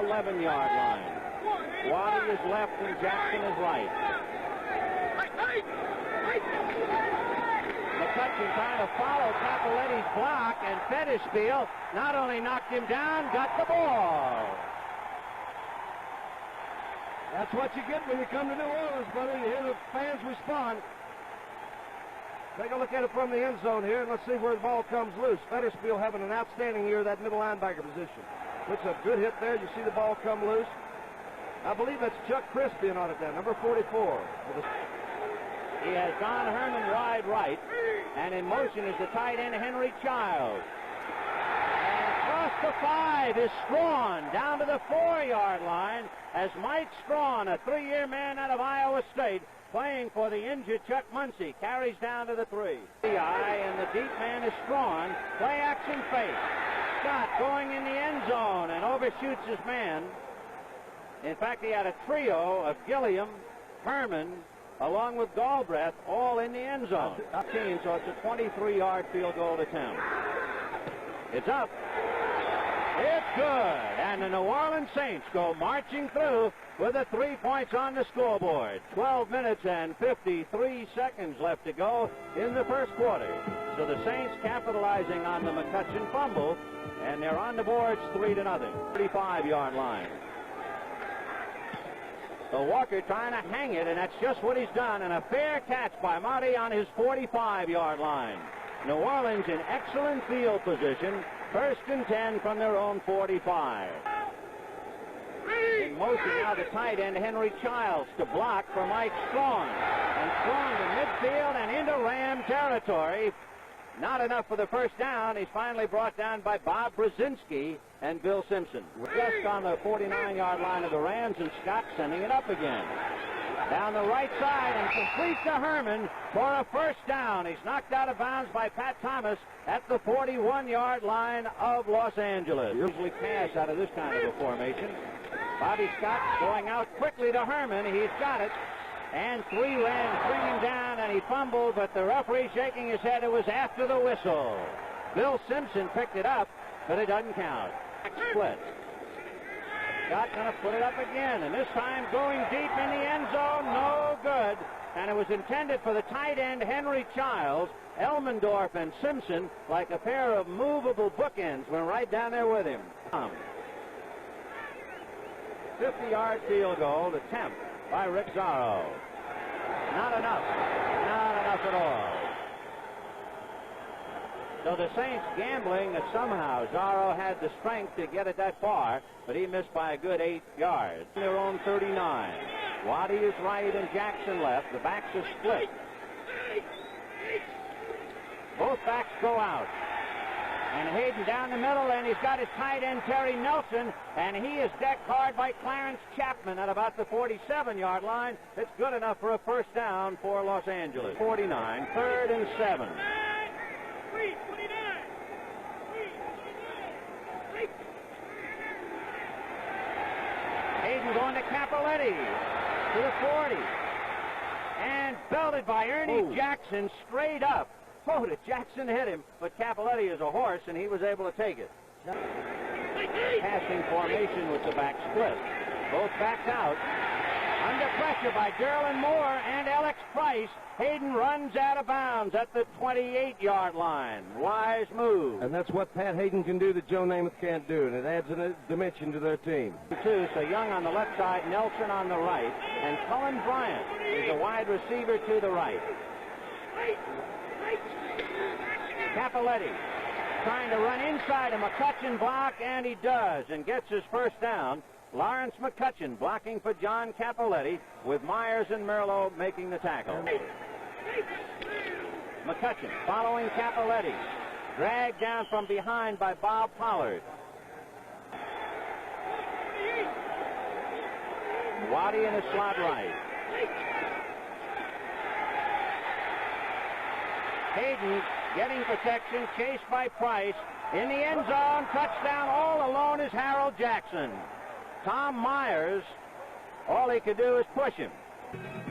11-yard line. Waddy is left and Jackson is right. McCutcheon trying to follow Cappelletti's block, and Fettisfield not only knocked him down, got the ball. That's what you get when you come to New Orleans, brother. You hear the fans respond. Take a look at it from the end zone here, and let's see where the ball comes loose. Fettisfield having an outstanding year, that middle linebacker position. Puts a good hit there. You see the ball come loose. I believe that's Chuck Crispian on it there, number 44. He has Don Herman wide right, and in motion is the tight end Henry Childs. And across the 5 is Strawn down to the 4-yard line as Mike Strawn, a 3-year man out of Iowa State, playing for the injured Chuck Muncie, carries down to the 3. And the deep man is Strawn. Play action fake. Scott going in the end zone and overshoots his man. In fact, he had a trio of Gilliam, Herman, along with Galbraith, all in the end zone. So it's a 23-yard field goal attempt. It's up. It's good. And the New Orleans Saints go marching through with the 3 points on the scoreboard. 12 minutes and 53 seconds left to go in the first quarter. So the Saints capitalizing on the McCutcheon fumble, and they're on the boards 3-0. 35-yard line. So Walker trying to hang it, and that's just what he's done. And a fair catch by Marty on his 45-yard line. New Orleans in excellent field position. 1st and 10 from their own 45. In motion now the tight end Henry Childs to block for Mike Strawn. And Strawn to midfield and into Ram territory. Not enough for the first down. He's finally brought down by Bob Brzezinski and Bill Simpson. Just on the 49-yard line of the Rams, and Scott sending it up again. Down the right side and complete to Herman for a first down. He's knocked out of bounds by Pat Thomas at the 41-yard line of Los Angeles. Usually pass out of this kind of a formation. Bobby Scott going out quickly to Herman. He's got it. And 3 Rams bring him down, and he fumbled, but the referee shaking his head. It was after the whistle. Bill Simpson picked it up, but it doesn't count. Split. Scott going to put it up again, and this time going deep in the end zone, no good. And it was intended for the tight end Henry Childs. Elmendorf and Simpson, like a pair of movable bookends, went right down there with him. 50-yard field goal attempt by Rick Zorro. Not enough. Not enough at all. So the Saints gambling that somehow Zorro had the strength to get it that far, but he missed by a good 8 yards. Their own 39. Waddy is right and Jackson left. The backs are split. Both backs go out. And Hayden down the middle, and he's got his tight end Terry Nelson, and he is decked hard by Clarence Chapman at about the 47-yard line. It's good enough for a first down for Los Angeles. 49, 3rd and 7. Hayden going to Cappelletti to the 40. And belted by Ernie Jackson straight up. Oh, did Jackson hit him, but Cappelletti is a horse, and he was able to take it. Passing formation with the back split. Both backs out. Under pressure by Derlin Moore and Alex Price. Hayden runs out of bounds at the 28-yard line. Wise move. And that's what Pat Hayden can do that Joe Namath can't do, and it adds a dimension to their team. So Young on the left side, Nelson on the right, and Cullen Bryant is a wide receiver to the right. Cappelletti trying to run inside a McCutcheon block, and he does, and gets his first down. Lawrence McCutcheon blocking for John Cappelletti, with Myers and Merlot making the tackle. McCutcheon following Cappelletti, dragged down from behind by Bob Pollard. Waddy in the slot right. Hayden getting protection, chased by Price. In the end zone, touchdown all alone is Harold Jackson. Tom Myers, all he could do is push him.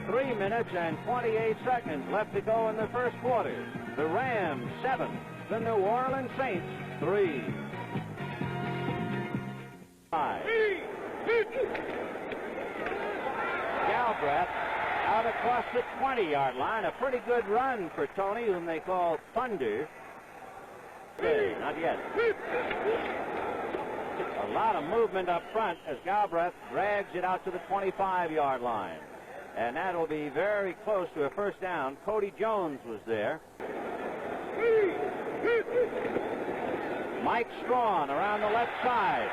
3 minutes and 28 seconds left to go in the first quarter. The Rams 7, the New Orleans Saints 3. 5. Galbraith out across the 20-yard line. A pretty good run for Tony, whom they call Thunder. Not yet. A lot of movement up front as Galbraith drags it out to the 25-yard line. And that'll be very close to a first down. Cody Jones was there. Mike Strawn around the left side.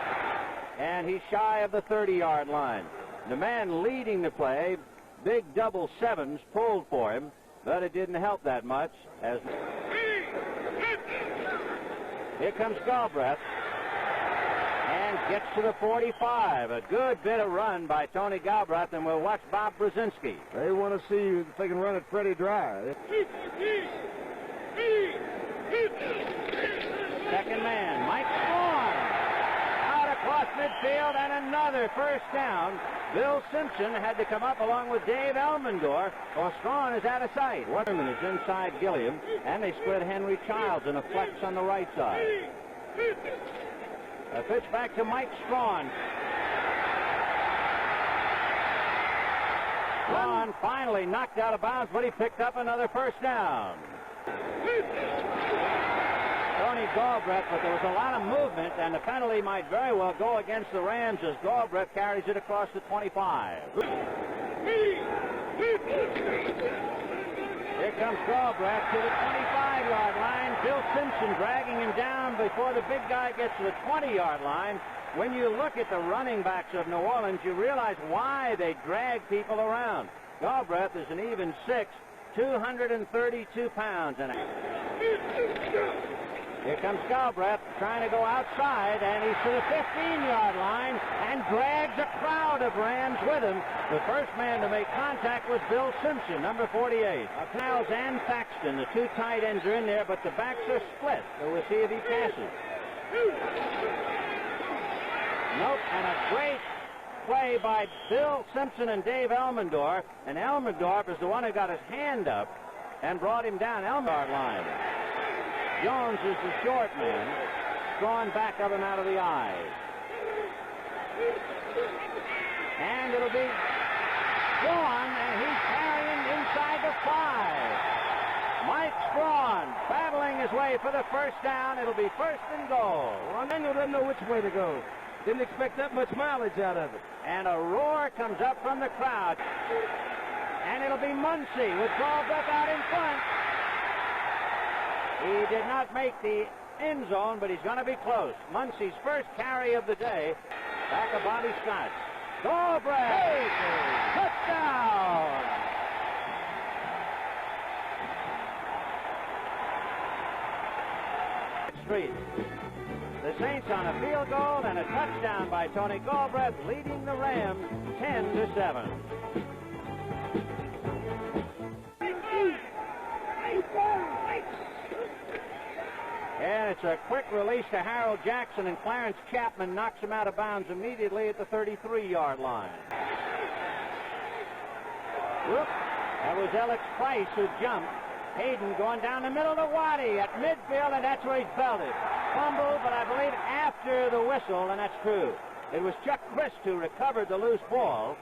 And he's shy of the 30-yard line. The man leading the play, big double sevens, pulled for him, but it didn't help that much. As here comes Galbraith and gets to the 45. A good bit of run by Tony Galbraith, and we'll watch Bob Brzezinski. They want to see if they can run it Freddie dry. Second man, Mike Strawn, out across midfield, and another first down. Bill Simpson had to come up along with Dave Elmendorf, while Strawn is out of sight. Waterman is inside Gilliam, and they split Henry Childs in a flex on the right side. A pitch back to Mike Strawn. Strawn finally knocked out of bounds, but he picked up another first down. Tony Galbraith, but there was a lot of movement, and the penalty might very well go against the Rams as Galbraith carries it across the 25. Here comes Galbraith to the 25-yard line. Bill Simpson dragging him down before the big guy gets to the 20-yard line. When you look at the running backs of New Orleans, you realize why they drag people around. Galbraith is an even 6, 232 pounds. Here comes Galbraith trying to go outside, and he's to the 15-yard line and drags a crowd of Rams with him. The first man to make contact was Bill Simpson, number 48. Niles and Thaxton, the two tight ends are in there, but the backs are split, so we'll see if he passes. Nope, and a great play by Bill Simpson and Dave Elmendorf, and Elmendorf is the one who got his hand up and brought him down Elmendorf line. Jones is the short man, drawn back of him out of the eyes. And it'll be Strawn, and he's carrying inside the 5. Mike Strawn battling his way for the first down. It'll be first and goal. Well, Daniel doesn't know which way to go. Didn't expect that much mileage out of it. And a roar comes up from the crowd. And it'll be Muncy with Galbraith out in front. He did not make the end zone, but he's going to be close. Muncy's first carry of the day. Back of Bobby Scott. Galbraith! Touchdown! Street. The Saints on a field goal and a touchdown by Tony Galbraith, leading the Rams 10-7. And it's a quick release to Harold Jackson, and Clarence Chapman knocks him out of bounds immediately at the 33-yard line. Whoop. That was Alex Price who jumped. Hayden going down the middle to Waddy at midfield, and that's where he's belted. Fumble, but I believe after the whistle, and that's true. It was Chuck Christ who recovered the loose ball.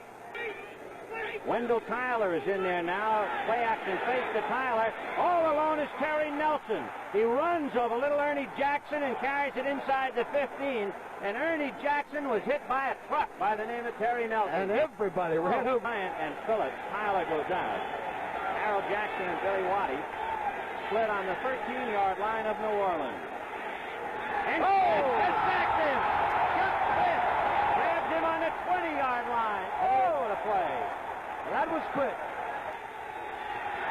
Wendell Tyler is in there now. Play action fake to Tyler. All alone is Terry Nelson. He runs over little Ernie Jackson and carries it inside the 15. And Ernie Jackson was hit by a truck by the name of Terry Nelson. And everybody ran over. Bryant and Phillips. Tyler goes out. Harold Jackson and Billy Waddy split on the 13-yard line of New Orleans. And it's sacked him. Chuck Smith grabs him on the 20-yard line. Oh, what a play. That was quick.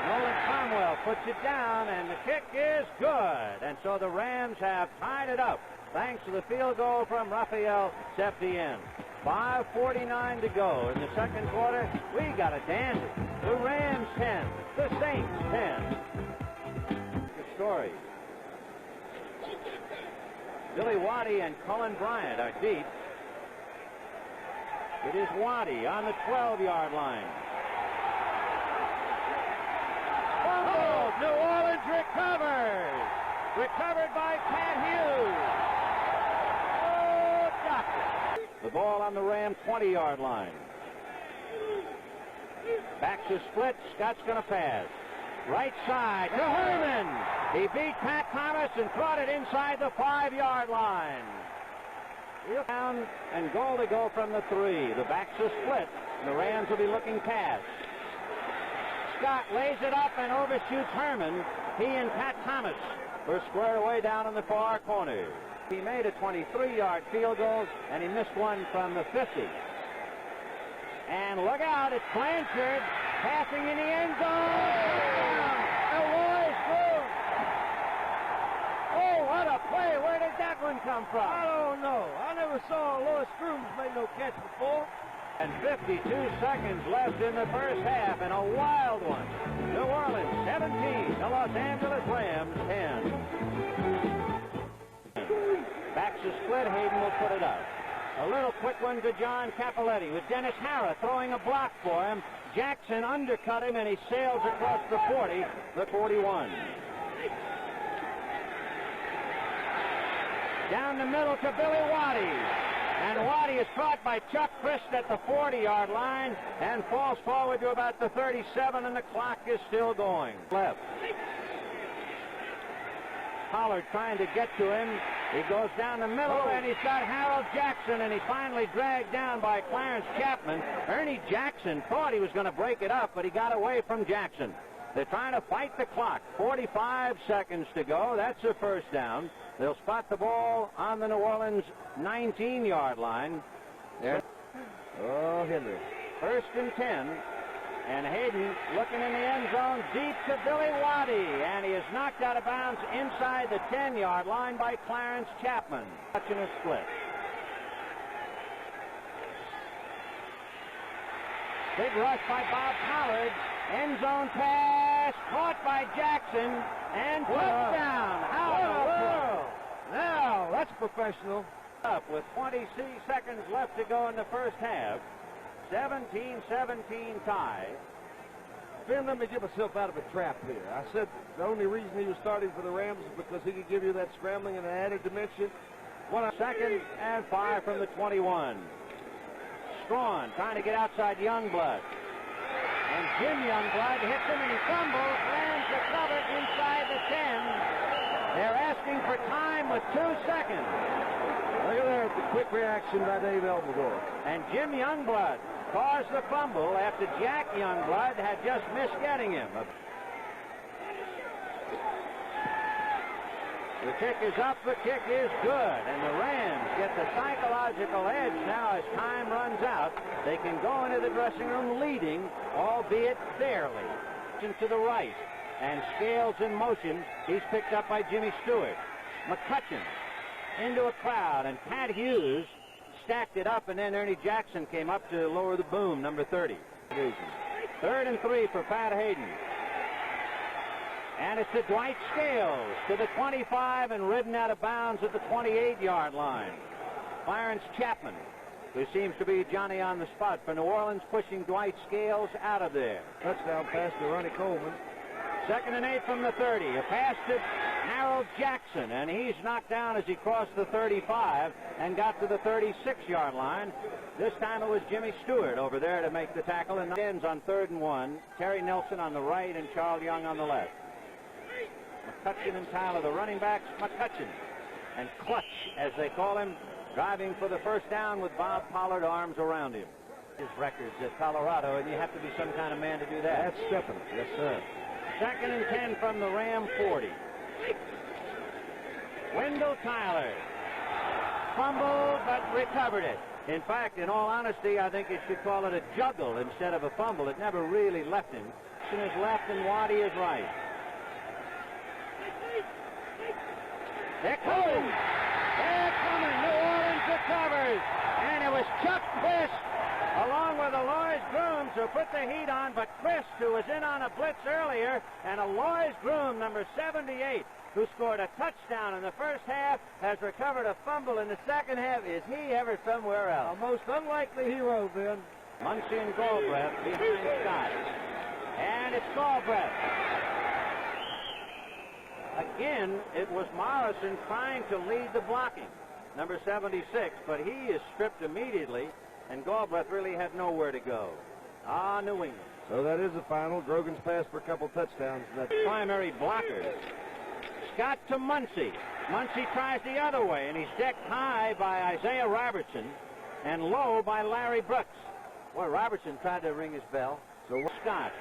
Nolan Cromwell puts it down, and the kick is good. And so the Rams have tied it up thanks to the field goal from Rafael Septien. 5:49 to go in the second quarter. We got a dandy. The Rams 10, the Saints 10. Good story. Billy Waddy and Cullen Bryant are deep. It is Waddy on the 12-yard line. Oh, New Orleans recovers. Recovered by Pat Hughes. Oh, doctor. The ball on the Ram 20-yard line. Backs a split. Scott's going to pass. Right side to Herman. He beat Pat Thomas and brought it inside the 5-yard line. Down and goal to go from the 3. The backs a split. The Rams will be looking pass. Scott lays it up and overshoots Herman. He and Pat Thomas were squared away down in the far corner. He made a 23-yard field goal, and he missed one from the 50. And look out, it's Blanchard passing in the end zone. Alois Groom. Oh, what a play. Where did that one come from? I don't know. I never saw Alois Groom make no catch before. And 52 seconds left in the first half, and a wild one. New Orleans 17, the Los Angeles Rams 10. Backs a split, Hayden will put it up. A little quick one to John Capoletti with Dennis Harrah throwing a block for him. Jackson undercut him, and he sails across the 40, the 41. Down the middle to Billy Waddy. And Waddy is caught by Chuck Christ at the 40-yard line and falls forward to about the 37, and the clock is still going. Left. Pollard trying to get to him. He goes down the middle, and he's got Harold Jackson, and he finally dragged down by Clarence Chapman. Ernie Jackson thought he was going to break it up, but he got away from Jackson. They're trying to fight the clock. 45 seconds to go. That's a first down. They'll spot the ball on the New Orleans 19-yard line. There. Oh, Henry. First and 10. And Hayden looking in the end zone deep to Billy Waddy. And he is knocked out of bounds inside the 10-yard line by Clarence Chapman. Touching a split. Big rush by Bob Pollard. End zone pass caught by Jackson. And touchdown. How in the world? Now, that's professional. Up with 20 seconds left to go in the first half. 17-17 tie. Ben, let me get myself out of a trap here. I said the only reason he was starting for the Rams is because he could give you that scrambling and an added dimension. Second and 5 from the 21. Strawn trying to get outside Youngblood. And Jim Youngblood hits him and he fumbles, lands the cover inside the 10. They're asking for time with 2 seconds. Look at that, the quick reaction by Dave Elmendorf. And Jim Youngblood caused the fumble after Jack Youngblood had just missed getting him. The kick is up, the kick is good, and the Rams get the psychological edge now as time runs out. They can go into the dressing room leading, albeit barely. To the right, and Scales in motion. He's picked up by Jimmy Stewart. McCutcheon into a crowd, and Pat Hughes stacked it up, and then Ernie Jackson came up to lower the boom, number 30. Third and 3 for Pat Hayden. And it's to Dwight Scales to the 25 and ridden out of bounds at the 28-yard line. Clarence Chapman, who seems to be Johnny on the spot for New Orleans, pushing Dwight Scales out of there. Touchdown pass to Ronnie Coleman. Second and 8 from the 30. A pass to Harold Jackson, and he's knocked down as he crossed the 35 and got to the 36-yard line. This time it was Jimmy Stewart over there to make the tackle, and ends on 3rd and 1. Terry Nelson on the right and Charles Young on the left. McCutcheon and Tyler, the running backs. McCutcheon and Clutch, as they call him, driving for the first down with Bob Pollard arms around him. His records at Colorado, and you have to be some kind of man to do that. That's stepping. Yes, sir. Second and 10 from the Ram 40. Wendell Tyler fumbled but recovered it. In fact, in all honesty, I think you should call it a juggle instead of a fumble. It never really left him. Jackson is left and Waddy is right. They're coming. They're coming. New Orleans recovers. And it was Chuck Christ along with Alois Grooms who put the heat on, but Christ, who was in on a blitz earlier, and Alois Groom, number 78, who scored a touchdown in the first half, has recovered a fumble in the second half. Is he ever somewhere else? A most unlikely hero, Ben. Muncie and Galbraith behind Scott. And it's Galbraith. Again, it was Morrison trying to lead the blocking. number 76, but he is stripped immediately, and Galbraith really had nowhere to go. New England. So that is the final. Grogan's passed for a couple touchdowns. Primary blockers. Scott to Muncy. Muncy tries the other way, and he's decked high by Isaiah Robertson and low by Larry Brooks. Boy, Robertson tried to ring his bell. So Scott.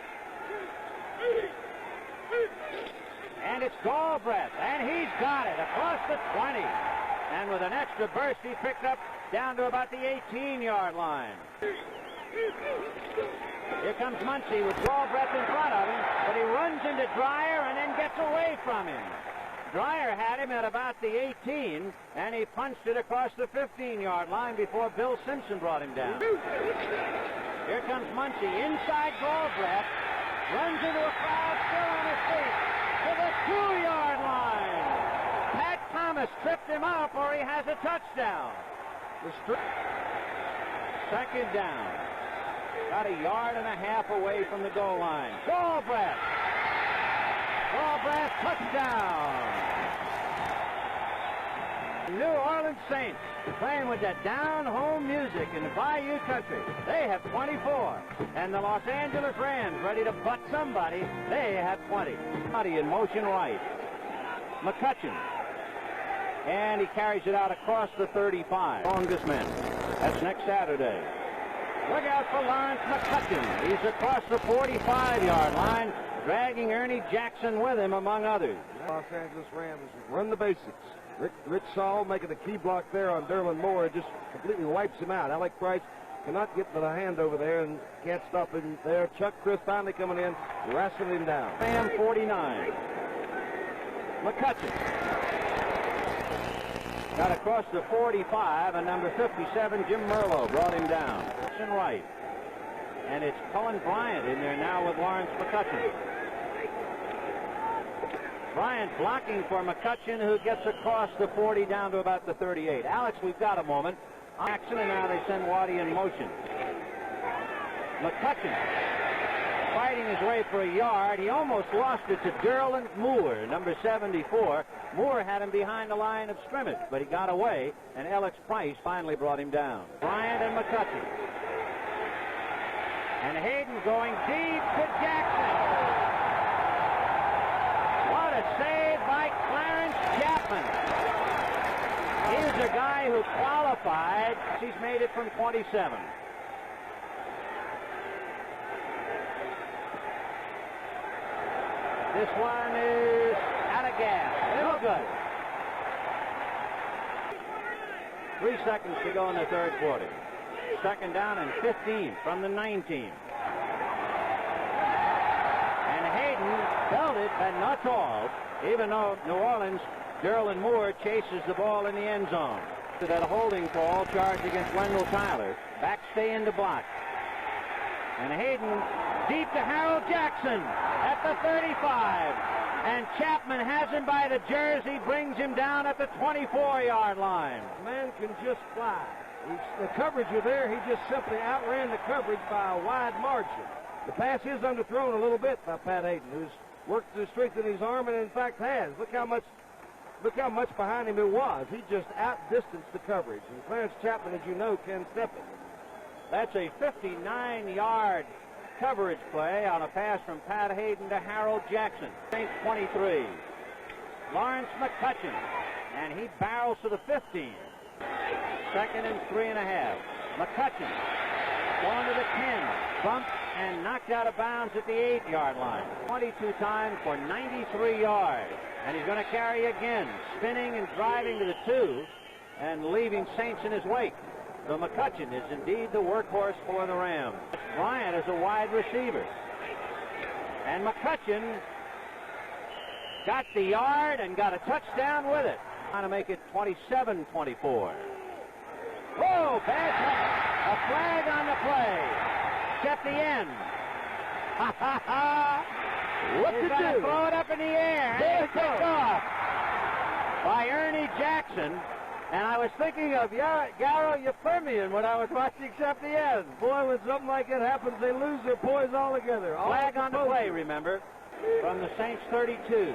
And it's Galbraith, and he's got it across the 20. And with an extra burst, he picked up down to about the 18-yard line. Here comes Muncy with Galbraith in front of him, but he runs into Dreyer and then gets away from him. Dreyer had him at about the 18, and he punched it across the 15-yard line before Bill Simpson brought him down. Here comes Muncy inside Galbraith, runs into a crowd still on his feet to the 2-yard line. Pat Thomas tripped him up, or he has a touchdown. Second down. About a yard and a half away from the goal line. Galbraith. Galbraith touchdown. New Orleans Saints playing with that down-home music in the Bayou Country. They have 24. And the Los Angeles Rams ready to butt somebody. They have 20. Buddy in motion right. McCutcheon. And he carries it out across the 35. Longest man. That's next Saturday. Look out for Lawrence McCutcheon. He's across the 45-yard line, dragging Ernie Jackson with him, among others. Los Angeles Rams run the basics. Rich Saul making a key block there on Derlin Moore. It just completely wipes him out. Alec Price cannot get to the hand over there and can't stop him there. Chuck Chris finally coming in, wrestling him down. Ram 49. McCutcheon. Got across the 45, and number 57, Jim Merlo, brought him down. And right. And it's Cullen Bryant in there now with Lawrence McCutcheon. Bryant blocking for McCutcheon, who gets across the 40 down to about the 38. Alex, we've got a moment. Action, and now they send Waddy in motion. McCutcheon fighting his way for a yard. He almost lost it to Derlin Moore, number 74. Moore had him behind the line of scrimmage, but he got away, and Alex Price finally brought him down. Bryant and McCutcheon. And Hayden going deep to Jackson. What a save by Clarence Chapman. He's a guy who qualified. He's made it from 27. This one is out of gas. No good. 3 seconds to go in the third quarter. Second down and 15 from the 19. And Hayden felt it, but not all. Even though New Orleans, Derlin Moore chases the ball in the end zone. That holding call charge against Wendell Tyler. Backstay into block. And Hayden deep to Harold Jackson at the 35. And Chapman has him by the jersey, brings him down at the 24-yard line. Man can just fly. The coverage was there. He just simply outran the coverage by a wide margin. The pass is underthrown a little bit by Pat Hayden, who's worked to strengthen his arm, and in fact has. Look how much behind him it was. He just outdistanced the coverage. And Clarence Chapman, as you know, can step it. That's a 59-yard coverage play on a pass from Pat Hayden to Harold Jackson. Saints 23. Lawrence McCutcheon, and he barrels to the 15. Second and 3.5. McCutcheon going to the 10. Bumped and knocked out of bounds at the 8-yard line. 22 times for 93 yards. And he's going to carry again, spinning and driving to the 2 and leaving Saints in his wake. So McCutcheon is indeed the workhorse for the Rams. Bryant is a wide receiver. And McCutcheon got the yard and got a touchdown with it. Trying to make it 27-24. Whoa, bad touch. A flag on the play. At the end. Ha ha ha. What to do? Throw it up in the air. There it goes. Off by Ernie Jackson. And I was thinking of Garo Yefremian when I was watching except the end. Boy, when something like that happens, they lose their poise altogether. Flag on the play, remember, from the Saints 32.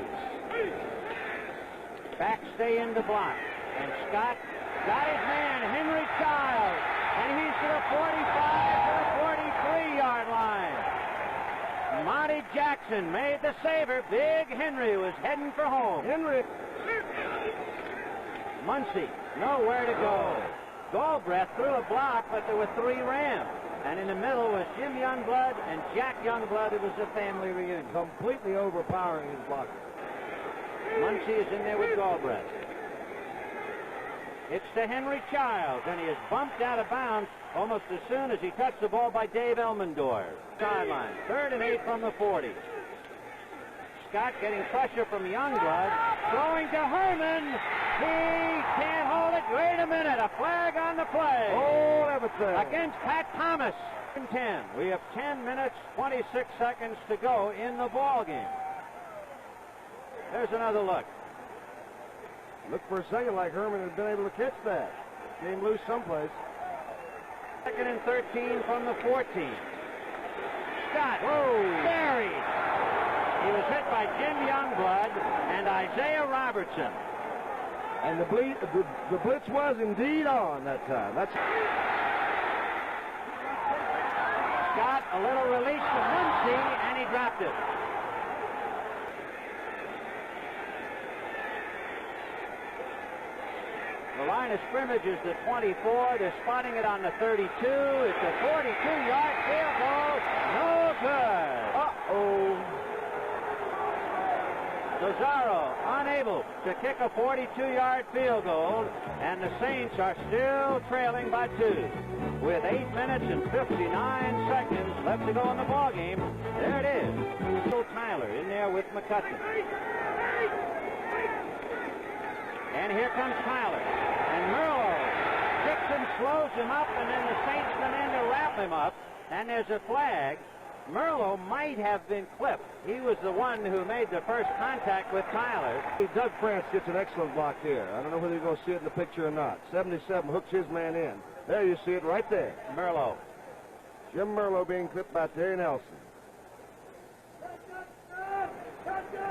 Backstay into block. And Scott got his man, Henry Childs, and he's to the 45 to the 43-yard line. Monty Jackson made the saver. Big Henry was heading for home. Henry. Muncie, nowhere to go. Galbraith threw a block, but there were 3 Rams. And in the middle was Jim Youngblood and Jack Youngblood. It was a family reunion. Completely overpowering his blocker. Muncie is in there with Galbraith. It's to Henry Childs, and he is bumped out of bounds almost as soon as he touched the ball by Dave Elmendorf. Sideline, 3rd and 8 from the 40. Scott getting pressure from Youngblood, throwing to Herman. He can't hold it. Wait a minute, a flag on the play. Oh, everything. Against Pat Thomas. 10. We have 10 minutes, 26 seconds to go in the ball game. There's another look. Looked for a second like Herman had been able to catch that. Came loose someplace. 2nd and 13 from the 14. Scott, buried. He was hit by Jim Youngblood and Isaiah Robertson. And the blitz was indeed on that time. That's Scott, a little release to Muncie, and he dropped it. The line of scrimmage is the 24. They're spotting it on the 32. It's a 42-yard field goal. No good. uh-oh. Lazaro unable to kick a 42-yard field goal, and the Saints are still trailing by 2. With 8 minutes and 59 seconds left to go in the ball game, there it is. Bill Tyler in there with McCutcheon. And here comes Tyler. And Merlo trips and slows him up, and then the Saints come in to wrap him up, and there's a flag. Merlo might have been clipped. He was the one who made the first contact with Tyler. Doug France gets an excellent block here. I don't know whether you're going to see it in the picture or not. 77 hooks his man in. There you see it right there. Merlo. Jim Merlo being clipped by Terry Nelson.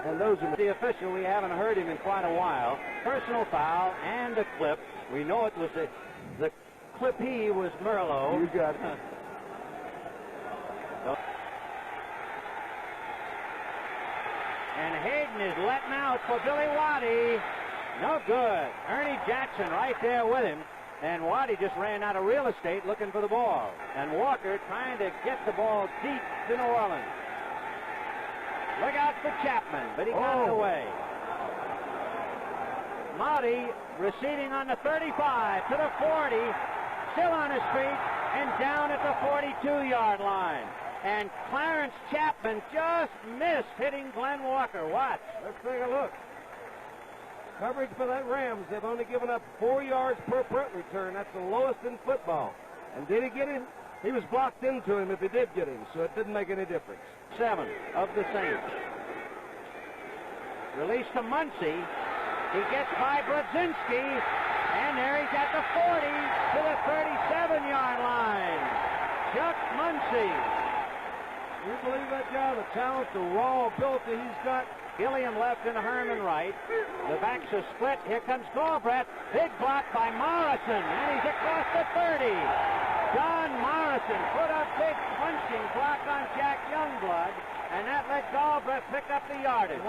And those are the official. We haven't heard him in quite a while. Personal foul and a clip. We know it was the clippee was Merlo. You got it. And Hayden is letting out for Billy Waddy. No good. Ernie Jackson right there with him. And Waddy just ran out of real estate looking for the ball. And Walker trying to get the ball deep to New Orleans. Look out for Chapman, but he got it away. Motti receding on the 35 to the 40. Still on his feet and down at the 42-yard line. And Clarence Chapman just missed hitting Glenn Walker. Watch. Let's take a look. Coverage for that Rams. They've only given up 4 yards per punt return. That's the lowest in football. And did he get him? He was blocked into him if he did get him, so it didn't make any difference. 7 of the Saints. Release to Muncie. He gets by Brodzinski. And there he's at the 40 to the 37-yard line. Chuck Muncie. You believe that guy, the talent, the raw ability he's got? Gilliam left and Herman right. The backs are split. Here comes Galbraith. Big block by Morrison. And he's across the 30. John Morrison put a big punching block on Jack Youngblood. And that let Galbraith pick up the yardage.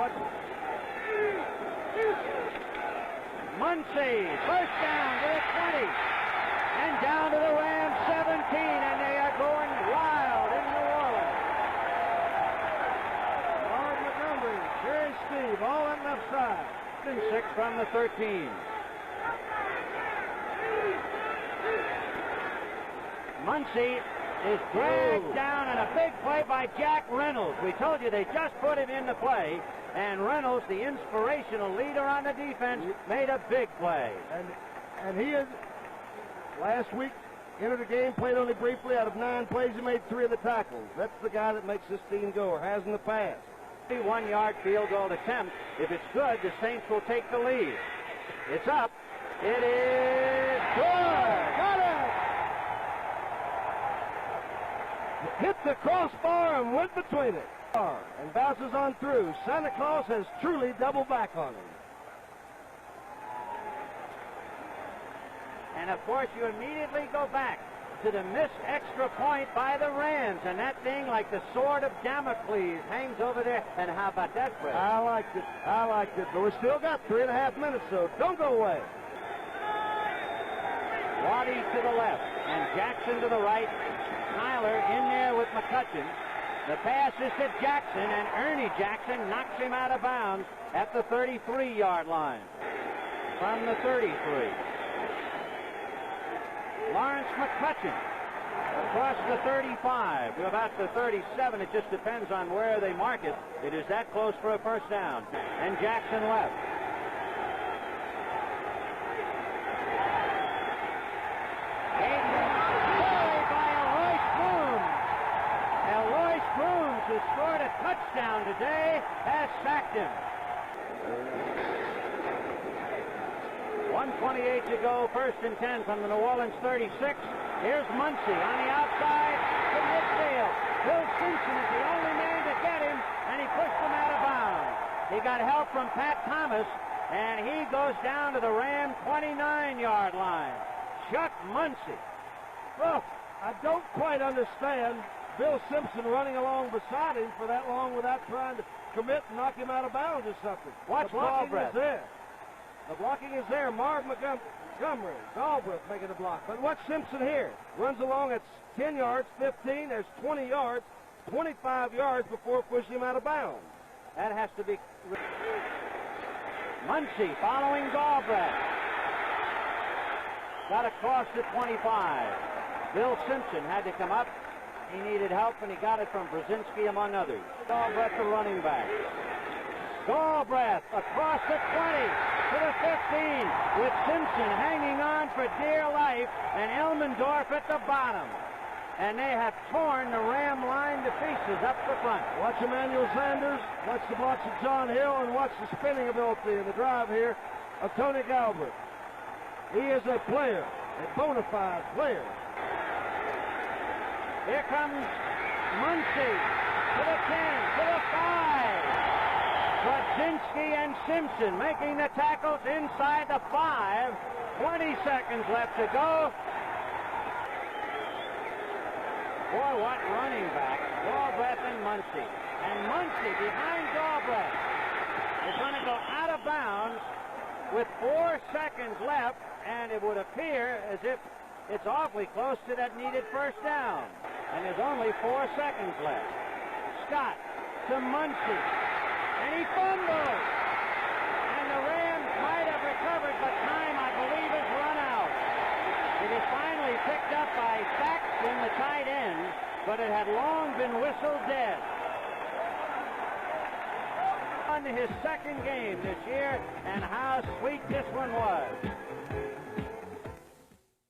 Muncie, first down to the 20. And down to the Rams 17. And they are going wild in New Orleans. Jerry Steve, all on left side. 6 from the 13. Muncie is dragged down in a big play by Jack Reynolds. We told you they just put him in the play, and Reynolds, the inspirational leader on the defense, made a big play. And he is, last week, entered the game, played only briefly. Out of 9 plays, he made 3 of the tackles. That's the guy that makes this team go, or has in the past. 1-yard field goal attempt. If it's good, the Saints will take the lead. It's up. It is good. Got it. Hit the crossbar and went between it. And bounces on through. Santa Claus has truly doubled back on him. And, of course, you immediately go back to the missed extra point by the Rams. And that thing, like the sword of Damocles, hangs over there. And how about that, Fred? I liked it. But we still got 3.5 minutes, so don't go away. Waddy to the left and Jackson to the right. Tyler in there with McCutcheon. The pass is to Jackson, and Ernie Jackson knocks him out of bounds at the 33-yard line. From the 33. Lawrence McCutcheon across the 35 to about the 37. It just depends on where they mark it. It is that close for a first down. And Jackson left. Who scored a touchdown today, has sacked him. 1:28 to go, 1st and 10 from the New Orleans 36. Here's Muncy on the outside to midfield. Bill Simpson is the only man to get him, and he pushed him out of bounds. He got help from Pat Thomas, and he goes down to the Ram 29-yard line. Chuck Muncy. Well, I don't quite understand Bill Simpson running along beside him for that long without trying to commit and knock him out of bounds or something. Watch Galbraith. The blocking is there. Marv Montgomery, Galbraith making the block. But watch Simpson here. Runs along at 10 yards, 15. There's 20 yards, 25 yards before pushing him out of bounds. That has to be... Muncy following Galbraith. Got across the 25. Bill Simpson had to come up. He needed help, and he got it from Brzezinski, among others. Galbraith, the running back. Galbraith across the 20 to the 15 with Simpson hanging on for dear life and Elmendorf at the bottom. And they have torn the Ram line to pieces up the front. Watch Emmanuel Sanders, watch the blocks of John Hill, and watch the spinning ability in the drive here of Tony Galbraith. He is a player, a bona fide player. Here comes Muncy to the 10, to the 5. Brzezinski and Simpson making the tackles inside the 5. 20 seconds left to go. Boy, what running back. Galbraith and Muncy. And Muncy behind Galbraith is going to go out of bounds with 4 seconds left, and it would appear as if it's awfully close to that needed first down. And there's only 4 seconds left. Scott to Muncy. And he fumbles. And the Rams might have recovered, but time, I believe, has run out. It is finally picked up by Saxton, the tight end, but it had long been whistled dead. On his second game this year, and how sweet this one was.